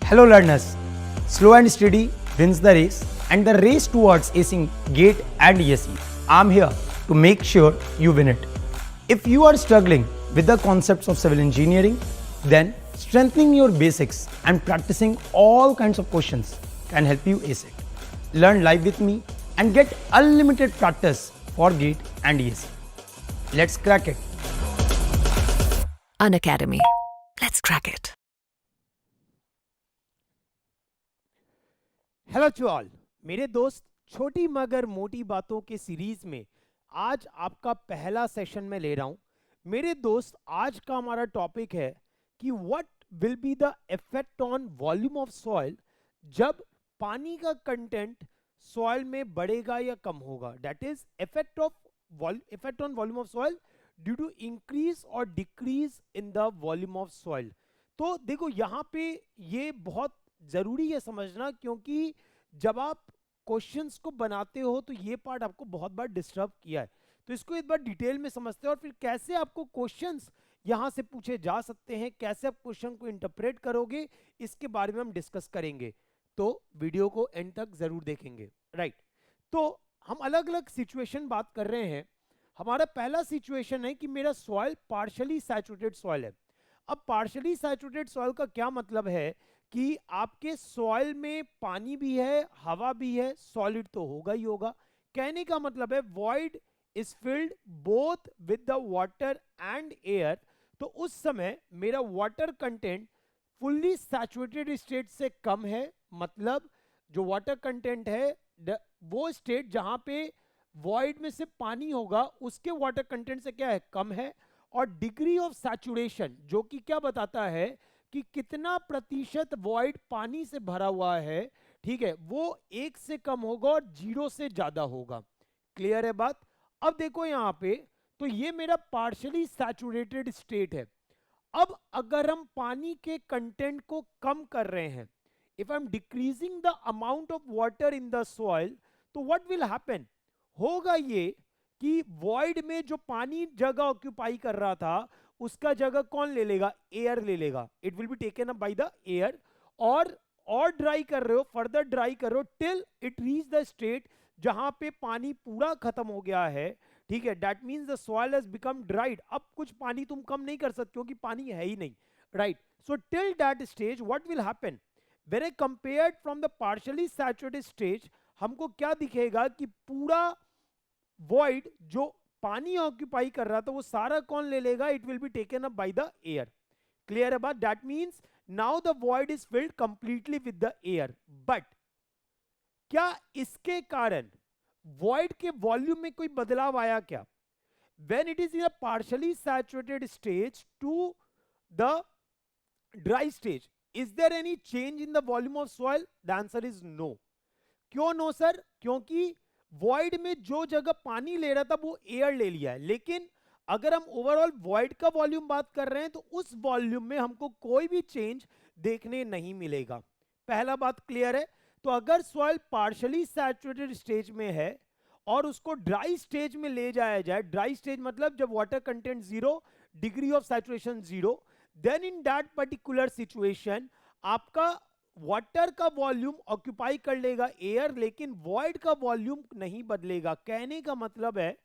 Hello learners, slow and steady wins the race and the race towards acing GATE and ESE. I'm here to make sure you win it. If you are struggling with the concepts of civil engineering, then strengthening your basics and practicing all kinds of questions can help you ace it. Learn live with me and get unlimited practice for GATE and ESE. Let's crack it. Unacademy. Let's crack it. Hello to all मेरे दोस्त, छोटी मगर मोटी बातों के series में आज आपका पहला सेशन में ले रहा हूं। मेरे दोस्त, आज का हमारा टॉपिक है कि what will be the effect on volume of soil जब पानी का कंटेंट सॉइल में बढ़ेगा या कम होगा। That is effect on volume of soil due to increase और decrease in the volume of soil. तो देखो, यहाँ पे ये बहुत जरूरी है समझना, क्योंकि जब आप क्वेश्चंस को बनाते हो तो ये पार्ट आपको बहुत बार डिस्टर्ब किया है। तो इसको एक बार डिटेल में समझते हैं और फिर कैसे आपको क्वेश्चंस यहां से पूछे जा सकते हैं, कैसे आप क्वेश्चन को इंटरप्रेट करोगे, इसके बारे में हम डिस्कस करेंगे। तो वीडियो को एंड तक जरूर देखेंगे, राइट। तो हम अलग अलग सिचुएशन बात कर रहे हैं। हमारा पहला सिचुएशन है कि मेरा सॉइल पार्शियली सैचुरेटेड सॉइल है। अब पार्शियली सैचुरेटेड सॉइल का क्या मतलब है कि आपके सॉइल में पानी भी है, हवा भी है, सॉलिड तो होगा ही होगा। कहने का मतलब है void is filled both with the water and air. तो उस समय मेरा water content fully saturated state से कम है। मतलब जो वाटर कंटेंट है वो स्टेट जहां पे वॉइड में से पानी होगा उसके वाटर कंटेंट से क्या है, कम है। और डिग्री ऑफ सैचुरेशन जो कि क्या बताता है कि कितना प्रतिशत वॉइड पानी से भरा हुआ है, ठीक है, वो 1 से कम होगा और 0 से ज्यादा होगा। क्लियर है बात। अब देखो यहां पे, तो ये मेरा पार्शियली सैचुरेटेड स्टेट है। अब अगर हम पानी के कंटेंट को कम कर रहे हैं, if I am decreasing the amount of water in the soil, तो व्हाट विल हैपन, होगा ये कि वॉइड में जो पानी जगह ऑक्यूपाई कर रहा था उसका जगह कौन ले लेगा, एयर ले लेगा। It will be taken up by the air. और ड्राई कर रहे हो, फर्दर ड्राई कर रहे हो till it reach the state जहां पे पानी पूरा खत्म हो गया है, ठीक है। That means the soil has become dried. अब कुछ पानी तुम कम नहीं कर सकते क्योंकि पानी है ही नहीं, right. So till that stage what will happen, when I compared from the partially saturated stage, हमको क्या दिखेगा कि पूरा वॉइड जो पानी ऑक्यूपाई कर रहा था वो सारा कौन ले लेगा, it will be taken up by the air. Clear about that means now the void is filled completely with the air. But क्या इसके कारण वॉइड के वॉल्यूम में कोई बदलाव आया क्या? When it is in a partially saturated stage to the dry stage, is there any change in the volume of soil? The answer is no. क्यों नो सर? क्योंकि वॉइड में जो जगह पानी ले रहा था वो एयर ले लिया है। लेकिन अगर हम ओवरऑल वॉइड का वॉल्यूम बात कर रहे हैं तो उस वॉल्यूम में हमको कोई भी चेंज देखने नहीं मिलेगा। पहला बात क्लियर है। तो अगर सॉइल पार्शियली सैचुरेटेड स्टेज में है और उसको ड्राई स्टेज में ले जाया जाए, ड्राई स्टेज मतलब जब water content 0, degree of saturation 0, then in that particular situation आपका वाटर का वॉल्यूम ऑक्यूपाई कर लेगा एयर, लेकिन वॉइड का वॉल्यूम नहीं बदलेगा। कहने का मतलब है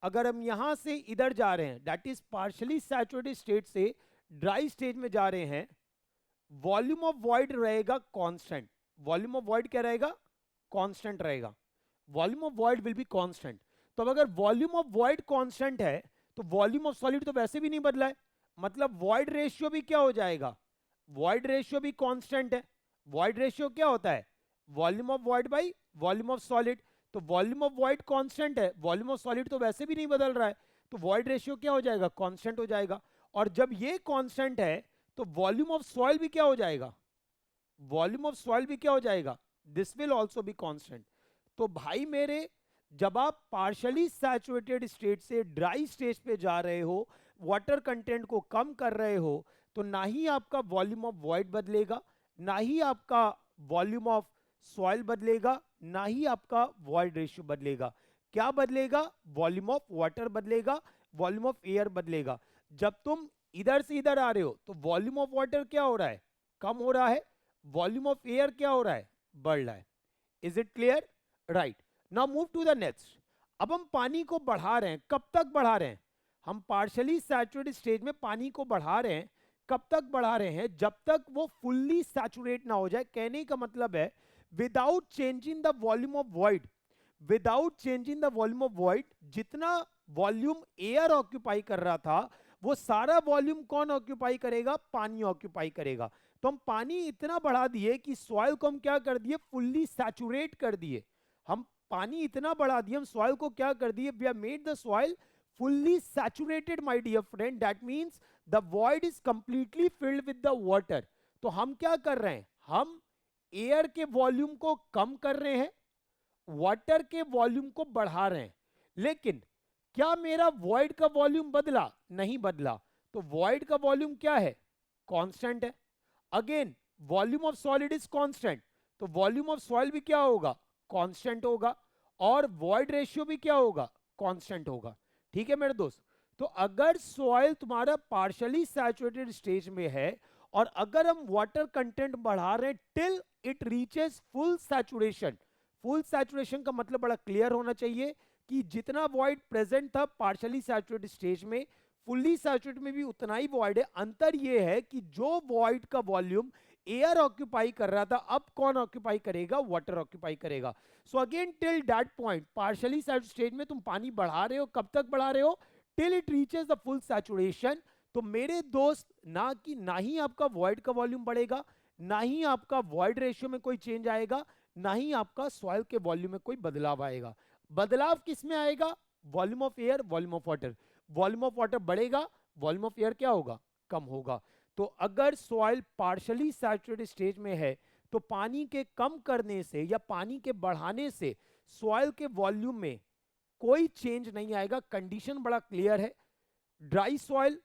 अगर हम यहां से इधर जा रहे हैं, that is partially saturated state से ड्राई स्टेज में जा रहे हैं, वॉल्यूम ऑफ वॉइड रहेगा कांस्टेंट। वॉल्यूम ऑफ वॉइड क्या रहेगा? कांस्टेंट रहेगा। Volume of void will be constant. तो अब अगर वॉल्यूम ऑफ वॉइड कांस्टेंट है तो वॉल्यूम ऑफ सॉलिड तो वैसे भी नहीं बदला है, मतलब वॉइड रेशियो भी क्या हो जाएगा, वॉइड रेशियो भी कांस्टेंट है। वॉइड रेशियो क्या होता है? Volume of void by volume of solid. तो वॉल्यूम ऑफ वॉइड कांस्टेंट है, वॉल्यूम ऑफ सॉलिड तो वैसे भी नहीं बदल रहा है, तो वॉइड रेशियो क्या हो जाएगा? कांस्टेंट हो जाएगा। और जब ये कांस्टेंट है तो वॉल्यूम ऑफ सॉइल भी क्या हो जाएगा? वॉल्यूम ऑफ सॉइल भी क्या हो जाएगा? This will also be constant. तो भाई मेरे, जब आप पार्शियली सैचुरेटेड स्टेट से ड्राई स्टेज पे जा रहे हो, वाटर कंटेंट को कम कर रहे हो, तो ना ही आपका वॉल्यूम ऑफ वॉइड बदलेगा, ना ही आपका वॉल्यूम ऑफ सॉइल बदलेगा, ना ही आपका वॉइड रेशियो बदलेगा। क्या बदलेगा? वॉल्यूम ऑफ वाटर बदलेगा, वॉल्यूम ऑफ एयर बदलेगा। जब तुम इधर से इधर आ रहे हो तो वॉल्यूम ऑफ वाटर क्या हो रहा है? कम हो रहा है। वॉल्यूम ऑफ एयर क्या हो रहा है, बढ़ रहा है. Is it clear? Right. Now move to the next. अब हम पानी को बढ़ा रहे हैं. कब तक बढ़ा रहे हैं? हम पार्शियली सैचुरेटेड स्टेज में पानी को बढ़ा रहे हैं. कब तक बढ़ा रहे हैं? जब तक वो फुल्ली सैचुरेट ना हो जाए. कहने का मतलब है without changing the volume of void, without changing the volume of void, जितना वॉल्यूम एयर ऑक्यूपाई कर रहा था वो सारा वॉल्यूम कौन ऑक्यूपाई करेगा? पानी ऑक्यूपाई करेगा. तो हम पानी इतना बढ़ा दिए कि सॉइल को हम क्या कर दिए? फुल्ली सैचुरेट कर दिए. हम पानी इतना बढ़ा दिए, हम सॉइल को क्या कर दिए? We have made the soil fully saturated, my dear friend. That means the void is completely filled with the water. तो हम क्या कर रहे हैं? हम एयर के वॉल्यूम को कम कर रहे हैं, वाटर के वॉल्यूम को बढ़ा रहे हैं. लेकिन क्या मेरा वॉइड का वॉल्यूम बदला? नहीं बदला. तो वॉइड का वॉल्यूम क्या है? कांस्टेंट है. Again volume of solid is constant, तो वॉल्यूम ऑफ सॉइल भी क्या होगा? कांस्टेंट होगा. और वॉइड रेशियो भी क्या होगा? कांस्टेंट होगा. ठीक है मेरे दोस्त. तो अगर सॉइल तुम्हारा पार्शियली सैचुरेटेड स्टेज में है और अगर हम वाटर कंटेंट बढ़ा रहे हैं till it reaches full saturation. Full saturation का मतलब बड़ा क्लियर होना चाहिए कि जितना वॉइड प्रेजेंट था पार्शियली सैचुरेटेड स्टेज में, फुल्ली सैचुरेटेड में भी उतना ही वॉइड है. अंतर यह है कि जो वॉइड का वॉल्यूम एयर ऑक्यूपाई कर रहा था, अब कौन ऑक्यूपाई करेगा? वाटर ऑक्यूपाई करेगा. So again till that point partially saturated stage में तुम पानी बढ़ा रहे हो. कब तक बढ़ा रहे हो? Till it reaches the full saturation. तो मेरे दोस्त ना ही आपका वॉइड का वॉल्यूम बढ़ेगा, ना ही आपका वॉइड रेशियो में कोई चेंज आएगा, ना ही आपका सॉइल के वॉल्यूम में कोई बदलाव आएगा. बदलाव किस में आएगा? Volume of air, volume of water. Volume of water बढ़ेगा, वॉल्यूम ऑफ एयर क्या होगा? कम होगा. तो अगर सॉइल पार्शियली सैचुरेटेड स्टेज में है तो पानी के कम करने से या पानी के बढ़ाने से सॉइल के वॉल्यूम में कोई चेंज नहीं आएगा. कंडीशन बड़ा क्लियर है. ड्राई सॉइल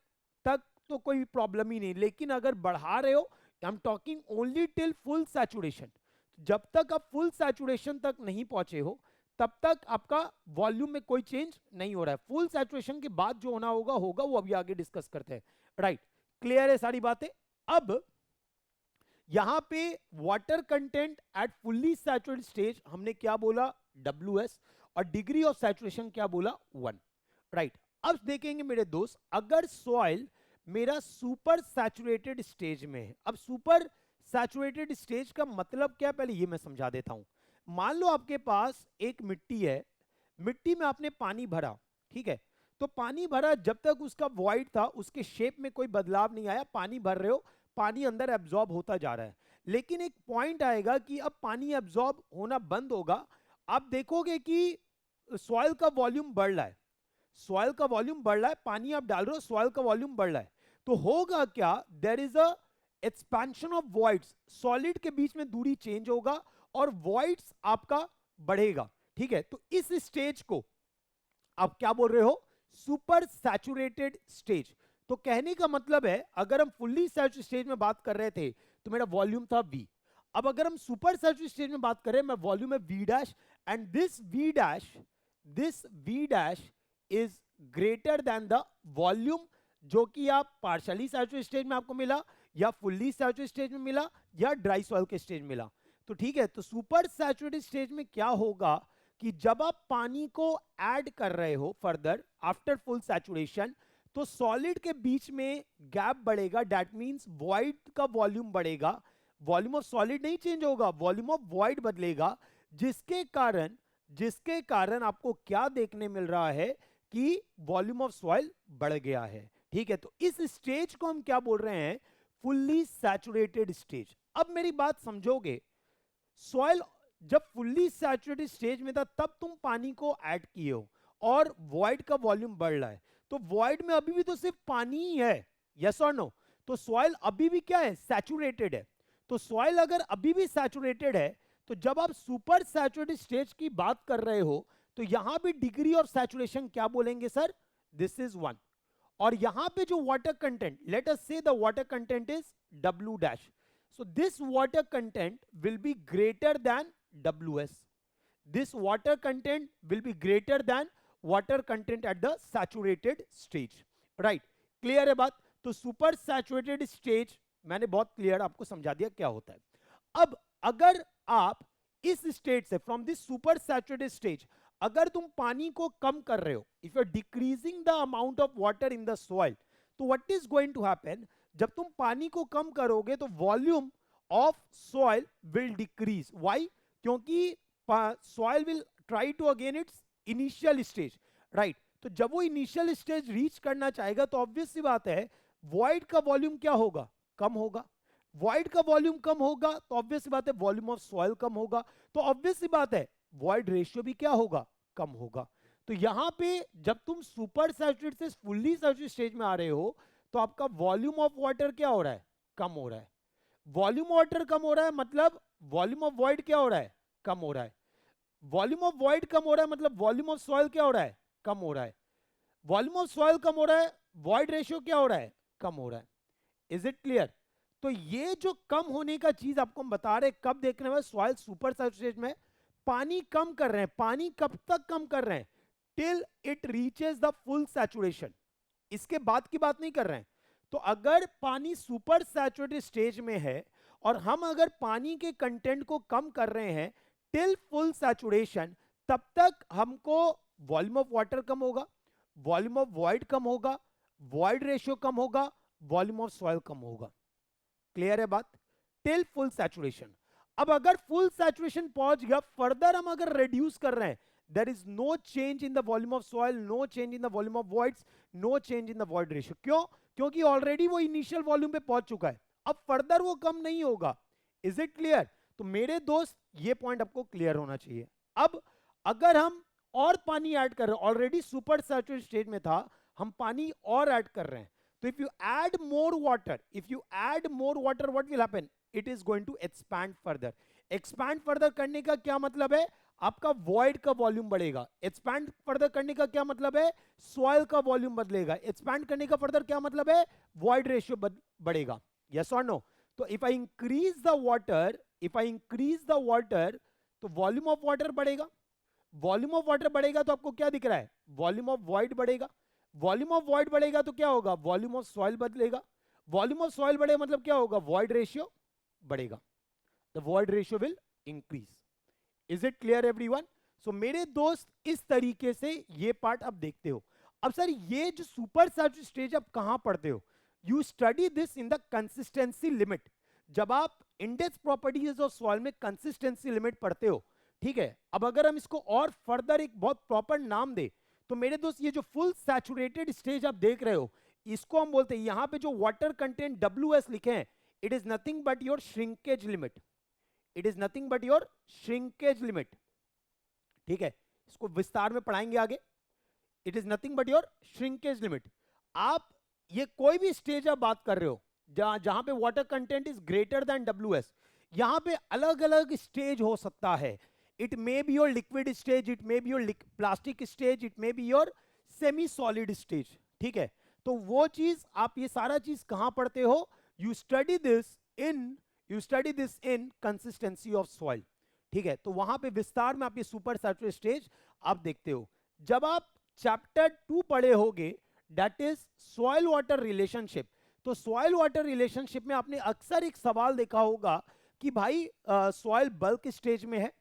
तक तो कोई प्रॉब्लम ही नहीं, लेकिन अगर बढ़ा रहे हो, I am talking only till full saturation. जब तक आप फुल सैचुरेशन तक नहीं पहुंचे हो तब तक आपका वॉल्यूम में कोई चेंज नहीं हो रहा है. फुल सैचुरेशन के बाद जो होना होगा वो अभी आगे डिस्कस करते हैं. राइट. क्लियर है सारी बातें? अब यहां पे water content eight fully saturated stage हमने क्या बोला? WS. और डिग्री ऑफ सैचुरेशन क्या बोला? 1. राइट. अब देखेंगे मेरे दोस्त, अगर सॉइल मेरा सुपर सैचुरेटेड स्टेज में है. अब सुपर सैचुरेटेड स्टेज का मतलब क्या? पहले ये मैं समझा देता हूं. मान लो आपके पास एक मिट्टी है, मिट्टी में आपने पानी भरा. ठीक है, तो पानी भरा, जब तक उसका वॉइड था उसके शेप में कोई बदलाव नहीं आया. पानी भर रहे हो, पानी अंदर एब्जॉर्ब होता जा रहा है. लेकिन एक पॉइंट आएगा कि अब पानी एब्जॉर्ब होना बंद होगा. आप देखोगे कि सॉइल का वॉल्यूम बढ़ रहा है. सॉइल का वॉल्यूम बढ़ रहा है, पानी आप डाल रहे हो, सॉइल का वॉल्यूम बढ़ रहा है. तो होगा क्या? There is a expansion of voids. Solid के बीच में दूरी चेंज होगा और वॉइड्स आपका बढ़ेगा. ठीक है, तो इस स्टेज को आप क्या बोल रहे हो? Super saturated stage. तो कहने का मतलब है अगर हम फुल्ली सैचुरेटेड स्टेज में बात कर रहे थे तो मेरा वॉल्यूम था V. अब अगर हम सुपर सैचुरेटेड स्टेज में बात करें, मैं वॉल्यूम है V' and this V' is greater than the volume जो कि आप पार्शियली सैचुरेटेड स्टेज में आपको मिला या फुल्ली सैचुरेटेड स्टेज में मिला या ड्राई सॉइल के स्टेज में मिला. तो ठीक है, तो सुपर सैचुरेटेड स्टेज में क्या होगा कि जब आप पानी को ऐड कर रहे हो फर्दर आफ्टर फुल सैचुरेशन, तो सॉलिड के बीच में गैप बढ़ेगा. दैट मींस वॉइड का वॉल्यूम बढ़ेगा. वॉल्यूम ऑफ सॉलिड नहीं चेंज होगा, वॉल्यूम ऑफ वॉइड बदलेगा, जिसके कारण आपको क्या देखने मिल रहा है कि वॉल्यूम ऑफ सॉइल बढ़ गया है. ठीक है, तो इस स्टेज को हम क्या बोल रहे हैं? Fully saturated stage. अब मेरी बात समझोगे, सॉइल जब फुल्ली सैचुरेटेड स्टेज में था तब तुम पानी को ऐड किए हो और वॉइड का वॉल्यूम बढ़ रहा है, तो वॉइड में अभी भी तो सिर्फ पानी ही है. यस और नो? तो सॉइल अभी भी क्या है? सैचुरेटेड है. तो सॉइल अगर अभी भी सैचुरेटेड है तो जब आप सुपर सैचुरेटेड स्टेज की बात कर रहे हो तो यहां भी डिग्री ऑफ सैचुरेशन क्या बोलेंगे सर? This is 1. और यहां पे जो वाटर कंटेंट, लेट अस से the water content is W'. So this water content will be greater than WS. This water content will be greater than water content at the saturated stage. Right? Clear है बात? तो super saturated stage मैंने बहुत clear आपको समझा दिया क्या होता है. अब अगर आप इस स्टेट से, from this super saturated stage, अगर तुम पानी को कम कर रहे हो, if you are decreasing the amount of water in the soil, तो what is going to happen, जब तुम पानी को कम करोगे तो volume of soil will decrease. Why? क्योंकि soil will try to again its initial stage, right. तो जब वो इनिशियल स्टेज रीच करना चाहेगा तो ऑब्वियस सी बात है वॉइड का वॉल्यूम क्या होगा? कम होगा. वॉइड का वॉल्यूम कम होगा तो ऑब्वियस सी बात है वॉल्यूम ऑफ सॉइल कम होगा. तो ऑब्वियस सी बात है वॉइड रेशियो भी क्या होगा? कम होगा. तो यहां पे जब तुम सुपर सैचुरेट से फुल्ली सैचुरेट स्टेज में आ रहे हो तो आपका वॉल्यूम ऑफ वाटर क्या हो रहा है? कम हो रहा है. वॉल्यूम वाटर कम हो रहा है मतलब वॉल्यूम ऑफ वॉइड क्या हो रहा है? कम हो रहा है. वॉल्यूम ऑफ वॉइड कम हो रहा है मतलब वॉल्यूम ऑफ सॉइल क्या हो रहा है? कम हो रहा है. वॉल्यूम ऑफ सॉइल कम हो रहा है, वॉइड रेशियो क्या हो रहा है? कम हो रहा है. Is it clear? तो ये जो कम होने का चीज आपको हम बता रहे हैं, कब देखने में? सॉइल सुपर सैचुरेट में पानी कम कर रहे हैं. पानी कब तक कम कर रहे हैं? Till it reaches the full saturation. इसके बाद की बात नहीं कर रहे हैं. तो अगर पानी सुपर सैचुरेटेड स्टेज में है और हम अगर पानी के कंटेंट को कम कर रहे हैं टिल फुल सैचुरेशन, तब तक हमको वॉल्यूम ऑफ वाटर कम होगा, वॉल्यूम ऑफ वॉइड कम होगा, वॉइड रेशियो कम होगा, वॉल्यूम ऑफ सॉइल कम होगा. क्लियर है बात? Till full saturation. अब अगर फुल सैचुरेशन पहुंच गया, फर्दर हम अगर रिड्यूस कर रहे हैं, there is no change in the volume of soil, no change in the volume of voids, no change in the void ratio. क्यों? क्योंकि ऑलरेडी वो इनिशियल वॉल्यूम पे पहुंच चुका है. अब फर्दर वो कम नहीं होगा. Is it clear? तो मेरे दोस्त ये पॉइंट आपको क्लियर होना चाहिए. अब अगर हम और पानी ऐड कर रहे हैं, ऑलरेडी सुपर सैचुरेटेड स्टेज में था, हम पानी और ऐड कर रहे हैं, तो if you add more water, what will happen? It is going to expand further. Expand further करने का क्या मतलब है? आपका वॉइड का वॉल्यूम बढ़ेगा. एक्सपैंड फर्दर करने का क्या मतलब है? सॉइल का वॉल्यूम बदलेगा. एक्सपैंड करने का फर्दर क्या मतलब है? वॉइड रेशियो बढ़ेगा. यस और नो? तो if I increase the water, तो वॉल्यूम ऑफ वाटर बढ़ेगा. वॉल्यूम ऑफ वाटर बढ़ेगा तो आपको क्या दिख रहा है? वॉल्यूम ऑफ वॉइड बढ़ेगा. वॉल्यूम ऑफ वॉइड बढ़ेगा तो क्या होगा? वॉल्यूम ऑफ सॉइल बदलेगा. वॉल्यूम ऑफ सॉइल बढ़ेगा मतलब क्या होगा? वॉइड रेशियो बढ़ेगा. The void ratio will increase. Is it clear everyone? So मेरे दोस्त इस तरीके से ये पार्ट आप देखते हो. अब सर ये जो सुपर सैचुरेटेड स्टेज आप कहां पढ़ते हो? You study this in the consistency limit. जब आप इंडेक्स प्रॉपर्टीज ऑफ सॉइल में कंसिस्टेंसी लिमिट पढ़ते हो, ठीक है. अब अगर हम इसको और फर्दर एक बहुत प्रॉपर नाम दे तो मेरे दोस्त ये जो फुल सैचुरेटेड स्टेज आप देख रहे हो, इसको हम बोलते हैं, यहां पे जो वाटर कंटेंट WS लिखे हैं, it is nothing but your shrinkage limit. It is nothing but your shrinkage limit. ठीक है, इसको विस्तार में पढ़ाएंगे आगे. It is nothing but your shrinkage limit. आप ये कोई भी स्टेज आप बात कर रहे हो जहां पे water content is greater than WS, यहां पे अलग अलग स्टेज हो सकता है. It may be your liquid stage, it may be your plastic stage, it may be your semi solid stage. ठीक है, तो वो चीज आप ये सारा चीज कहां पढ़ते हो? You study this in consistency of soil. ठीक है, तो वहां पे विस्तार में आप ये सुपर सैचुरेटेड स्टेज आप देखते हो. जब आप चैप्टर 2 पढ़े होगे, that is soil water relationship, तो सॉइल वाटर रिलेशनशिप में आपने अक्सर एक सवाल देखा होगा कि भाई सॉइल बल्क स्टेज में है.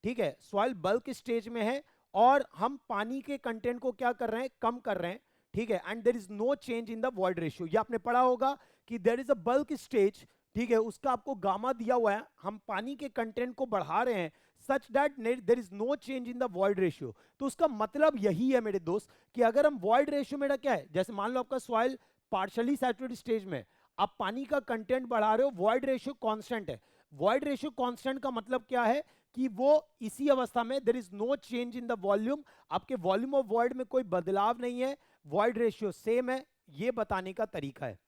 ठीक है, सॉइल बल्क स्टेज में है और हम पानी के कंटेंट को क्या कर रहे हैं? कम कर रहे हैं. ठीक है, and there is no change in the void ratio. ये आपने पढ़ा होगा कि there is a bulk stage. ठीक है, उसका आपको गामा दिया हुआ है, हम पानी के कंटेंट को बढ़ा रहे हैं such that there is no change in the void ratio. तो उसका मतलब यही है मेरे दोस्त कि अगर हम वॉइड रेशियो में क्या है, जैसे मान लो आपका सॉइल पार्शियली सैचुरेटेड स्टेज में, आप पानी का कंटेंट बढ़ा रहे हो, वॉइड रेशियो कांस्टेंट है. वॉइड रेशियो कांस्टेंट का मतलब क्या है कि वो इसी अवस्था में there is no change in the volume, आपके वॉल्यूम ऑफ वॉइड में कोई बदलाव नहीं है, वॉइड रेशियो सेम है. ये बताने का तरीका है.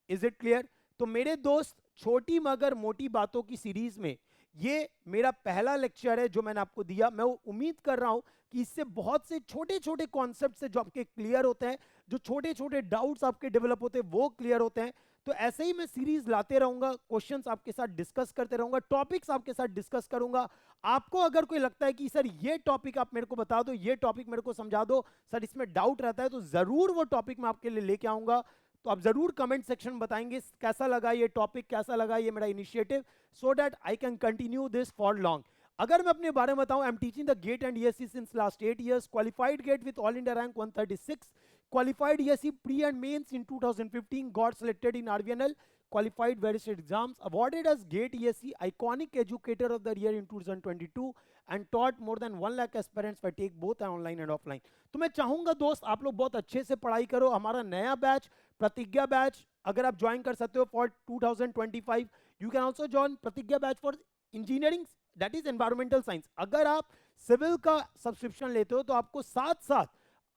Is it clear? तो मेरे दोस्त छोटी मगर मोटी बातों की सीरीज में ये मेरा पहला लेक्चर है जो मैंने आपको दिया. मैं उम्मीद कर रहा हूं कि इससे बहुत से छोटे छोटे कॉन्सेप्ट से जो आपके क्लियर होते हैं, जो छोटे छोटे डाउट्स आपके डेवलप होते हैं वो क्लियर होते हैं. तो ऐसे ही मैं सीरीज लाते रहूंगा, क्वेश्चंस आपके साथ डिस्कस करते रहूंगा, टॉपिक्स आपके साथ डिस्कस करूंगा. आपको अगर कोई लगता है कि सर ये टॉपिक आप मेरे को बता दो, ये टॉपिक मेरे को समझा दो, सर इसमें डाउट रहता है, तो जरूर वो टॉपिक मैं आपके लिए लेके आऊंगा. तो आप जरूर कमेंट सेक्शन में बताएंगे कैसा लगा ये टॉपिक, कैसा लगा ये मेरा initiative, so that I can continue this for long. अगर मैं अपने बारे में बताऊं, I am teaching the GATE and ESE since last 8 years, qualified GATE with all India rank 136, qualified ESE pre and mains in 2015, got selected in RVNL, qualified various exams, awarded as GATE ESE Iconic Educator of the Year in 2022 and taught more than 1 lakh aspirants for take both online and offline। तो मैं चाहूंगा दोस्त आप लोग बहुत अच्छे से पढ़ाई करो। हमारा नया बैच प्रतिज्ञा बैच अगर आप ज्वाइन कर सकते हो for 2025, you can also join Pratigya batch for engineering, that is environmental science. अगर आप सिविल का सब्सक्रिप्शन लेते हो तो आपको साथ साथ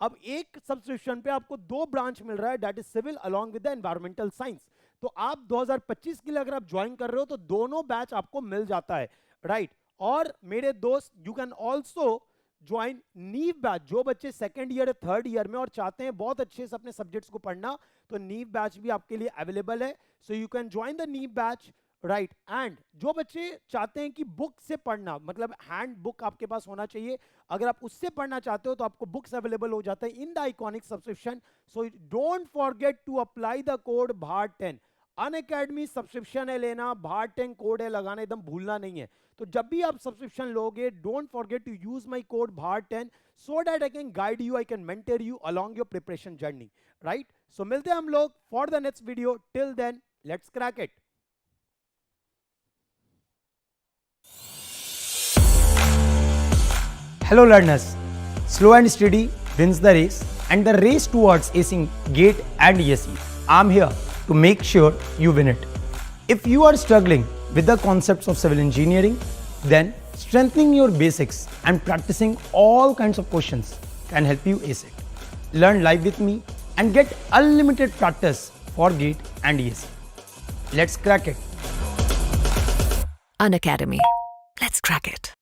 अब एक सब्सक्रिप्शन पे आपको 2 ब्रांच मिल रहा है, that is civil along with the environmental science. तो आप 2025 के लिए अगर आप ज्वाइन कर रहे हो तो दोनों बैच आपको मिल जाता है, राइट। और मेरे दोस्त यू कैन ऑल्सो ज्वाइन नीव बैच। जो बच्चे सेकेंड ईयर, थर्ड ईयर में और चाहते हैं बहुत अच्छे से अपने सब्जेक्ट्स को पढ़ना, तो नीव बैच भी आपके लिए अवेलेबल है, so you can join the नीव बैच, राइट। एंड जो बच्चे चाहते हैं कि बुक से पढ़ना, मतलब हैंड बुक आपके पास होना चाहिए, अगर आप उससे पढ़ना चाहते हो तो आपको बुक्स अवेलेबल हो जाता है in the iconic subscription. So don't forget to apply the code भाट10। अनअकैडमी सब्सक्रिप्शन है लेना, भाट10 कोड है लगाना, एकदम भूलना नहीं है। तो जब भी आप सब्सक्रिप्शन लोगे, don't forget to use my code भाट10 so that I can guide you, I can mentor you along your preparation journey, right. So मिलते हैं हम लोग for the next video. Till then let's crack it. Hello learners, slow and steady wins the race and the race towards acing GATE and ESE. I'm here to make sure you win it. If you are struggling with the concepts of civil engineering, then strengthening your basics and practicing all kinds of questions can help you ace it. Learn live with me and get unlimited practice for GATE and ESE. Let's crack it. Unacademy. Let's crack it.